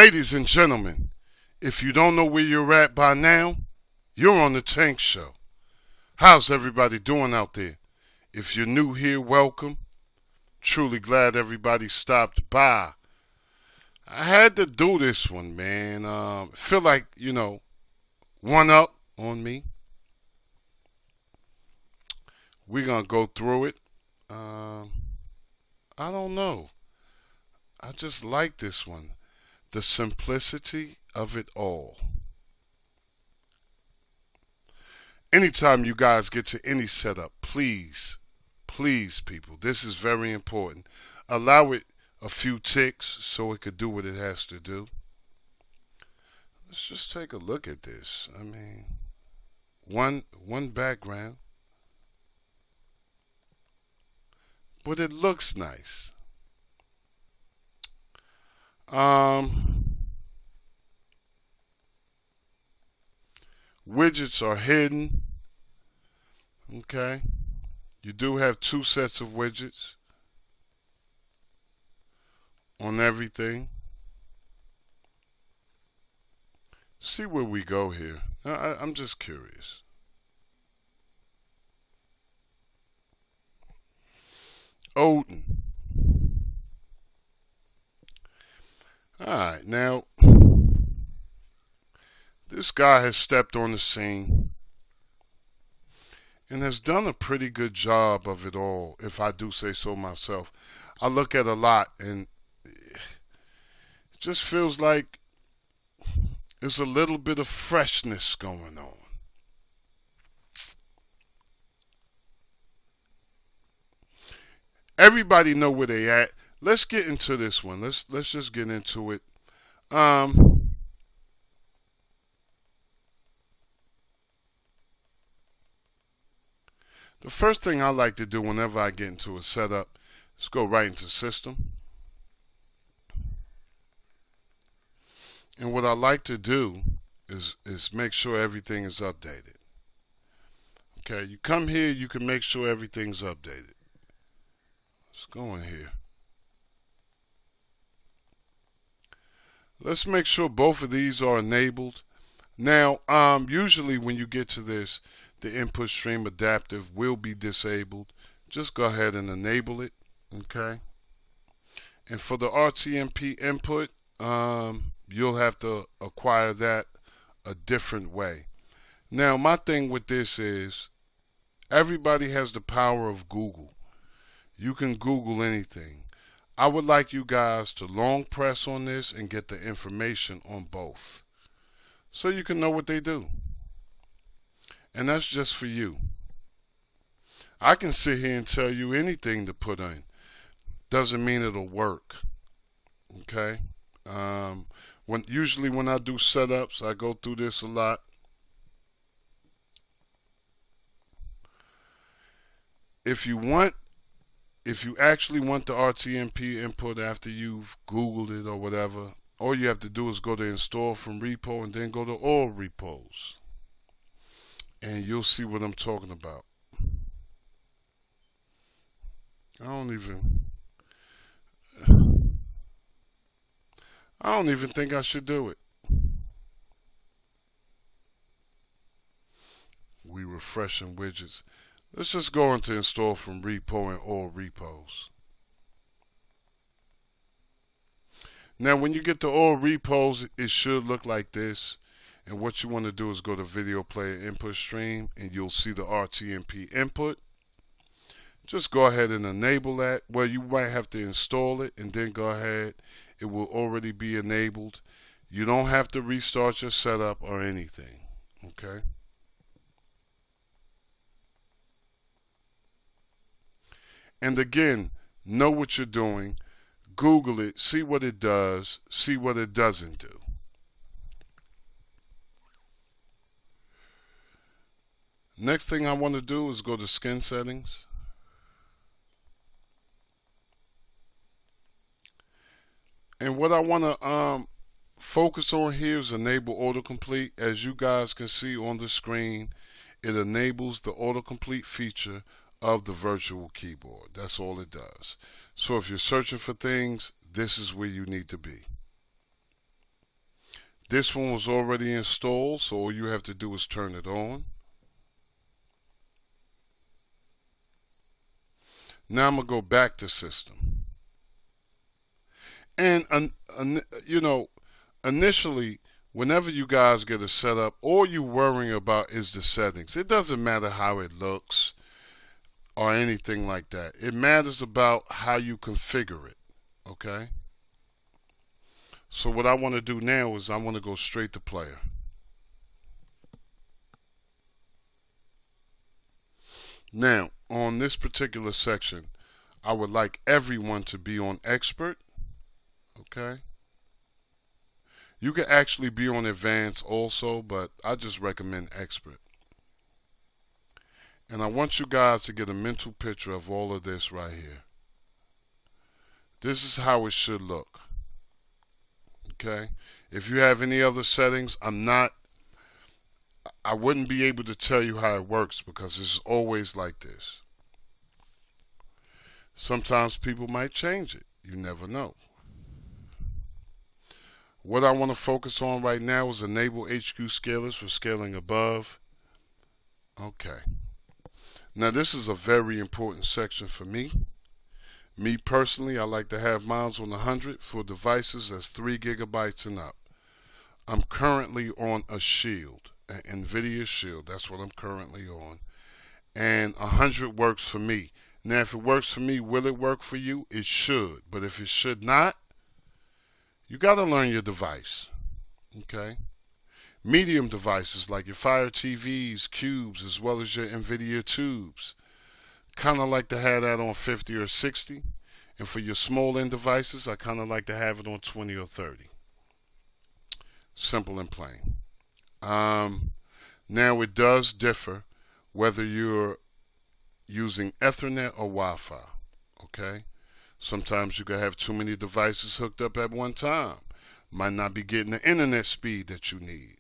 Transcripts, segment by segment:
Ladies and gentlemen, if you don't know where you're at by now, you're on the Tank Show. How's everybody doing out there? If you're new here, welcome. Truly glad everybody stopped by. I had to do this one, man. Feel like, one up on me. We're going to go through it. I don't know. I just like this one. The simplicity of it all. Anytime you guys get to any setup, please, people, this is very important. Allow it a few ticks so it could do what it has to do. Let's just take a look at this. I mean, one background, but it looks nice. Widgets are hidden. Okay. You do have two sets of widgets on everything. See where we go here. I'm just curious. Odin. Alright, now this guy has stepped on the scene and has done a pretty good job of it all, if I do say so myself. I look at a lot and it just feels like there's a little bit of freshness going on. Everybody know where they at. Let's get into this one. Let's just get into it. The first thing I like to do whenever I get into a setup is go right into system. And what I like to do is make sure everything is updated. Okay, you come here, you can make sure everything's updated. Let's go in here. Let's make sure both of these are enabled. Now, usually when you get to this, the input stream adaptive will be disabled. Just go ahead and enable it, okay? And for the RTMP input, you'll have to acquire that a different way. Now, my thing with this is everybody has the power of Google. You can Google anything. I would like you guys to long press on this and get the information on both so you can know what they do. And that's just for you. I can sit here and tell you anything to put in. Doesn't mean it'll work. Okay? Usually when I do setups, I go through this a lot. If you actually want the RTMP input after you've Googled it or whatever, all you have to do is go to install from repo and then go to all repos. And you'll see what I'm talking about. I don't even think I should do it. We refreshing widgets. Let's just go into install from repo and all repos. Now when you get to all repos, it should look like this. And what you want to do is go to video player input stream and you'll see the RTMP input. Just go ahead and enable that. Well, you might have to install it and then go ahead. It will already be enabled. You don't have to restart your setup or anything. Okay? And again, know what you're doing. Google it, see what it does, see what it doesn't do. Next thing I want to do is go to skin settings. And what I want to focus on here is enable autocomplete. As you guys can see on the screen, it enables the autocomplete feature of the virtual keyboard. That's all it does. So if you're searching for things, this is where you need to be. This one was already installed, so all you have to do is turn it on. Now I'm going to go back to system. And, you know, initially, whenever you guys get a setup, all you're worrying about is the settings. It doesn't matter how it looks or anything like that. It matters about how you configure it, okay? So what I want to do now is I want to go straight to player. Now, on this particular section, I would like everyone to be on expert, okay? You can actually be on advanced also, but I just recommend expert. And I want you guys to get a mental picture of all of this right here. This is how it should look. Okay? If you have any other settings, I wouldn't be able to tell you how it works because it's always like this. Sometimes people might change it. You never know. What I want to focus on right now is enable HQ scalers for scaling above. Okay. Now this is a very important section for me. Me personally, I like to have mine on 100 for devices that's 3 gigabytes and up. I'm currently on a Shield, an NVIDIA Shield. That's what I'm currently on. And 100 works for me. Now if it works for me, will it work for you? It should. But if it should not, you got to learn your device. Okay? Medium devices like your Fire TVs, cubes, as well as your NVIDIA tubes. Kind of like to have that on 50 or 60. And for your small end devices, I kind of like to have it on 20 or 30. Simple and plain. Now it does differ whether you're using Ethernet or Wi-Fi. Okay? Sometimes you can have too many devices hooked up at one time. Might not be getting the internet speed that you need.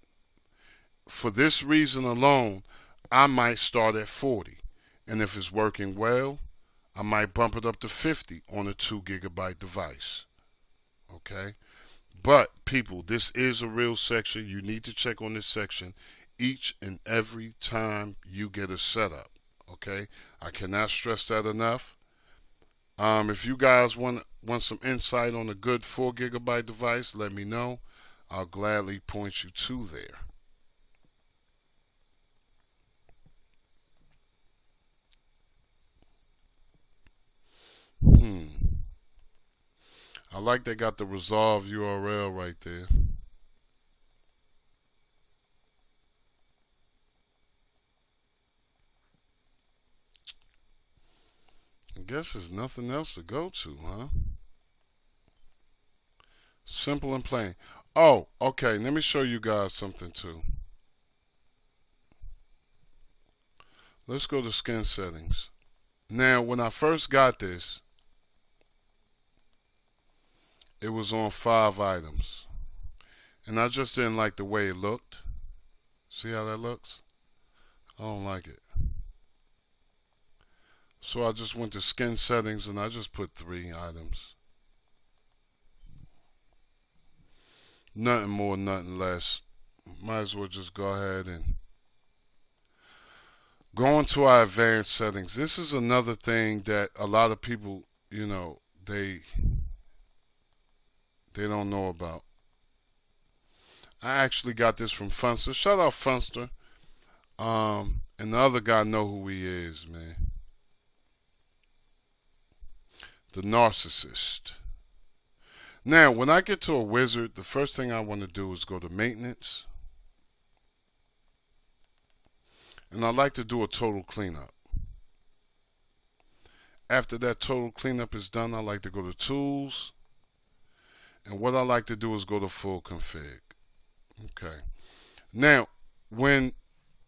For this reason alone, I might start at 40. And if it's working well, I might bump it up to 50 on a 2 gigabyte device. Okay? But people, this is a real section. You need to check on this section each and every time you get a setup. Okay? I cannot stress that enough. If you guys want some insight on a good 4 gigabyte device, let me know. I'll gladly point you to there. I like they got the resolve URL right there. I guess there's nothing else to go to, huh? Simple and plain. Oh, okay. Let me show you guys something too. Let's go to skin settings. Now, when I first got this, it was on 5 items. And I just didn't like the way it looked. See how that looks? I don't like it. So I just went to skin settings and I just put 3 items. Nothing more, nothing less. Might as well just go ahead and go into our advanced settings. This is another thing that a lot of people, you know, they don't know about. I actually got this from Funster. Shout out Funster. And the other guy know who he is, man. The narcissist. Now, when I get to a wizard, the first thing I want to do is go to maintenance. And I like to do a total cleanup. After that total cleanup is done, I like to go to tools. And what I like to do is go to full config. Okay. Now, when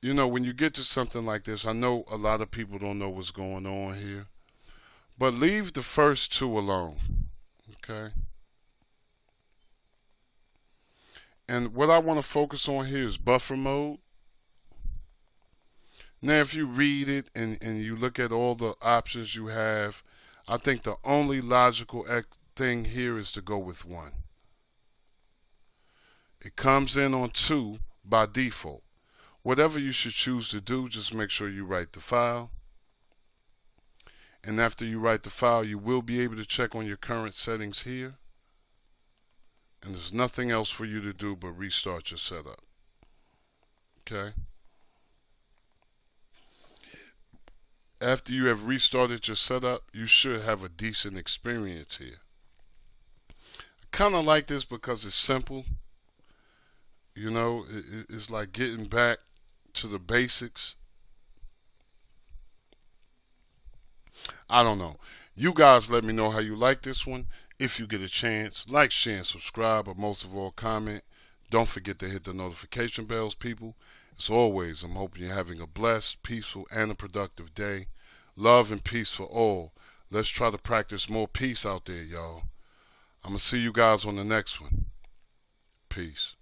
you get to something like this, I know a lot of people don't know what's going on here. But leave the first 2 alone. Okay. And what I want to focus on here is buffer mode. Now, if you read it and you look at all the options you have, I think the only logical thing here is to go with 1. It comes in on 2 by default. Whatever you should choose to do, just make sure you write the file. And after you write the file, you will be able to check on your current settings here. And there's nothing else for you to do but restart your setup. Okay? After you have restarted your setup, you should have a decent experience here. I kind of like this because it's simple. You know, it's like getting back to the basics. I don't know. You guys let me know how you like this one. If you get a chance, like, share, and subscribe, but most of all, comment. Don't forget to hit the notification bells, people. As always, I'm hoping you're having a blessed, peaceful, and a productive day. Love and peace for all. Let's try to practice more peace out there, y'all. I'm going to see you guys on the next one. Peace.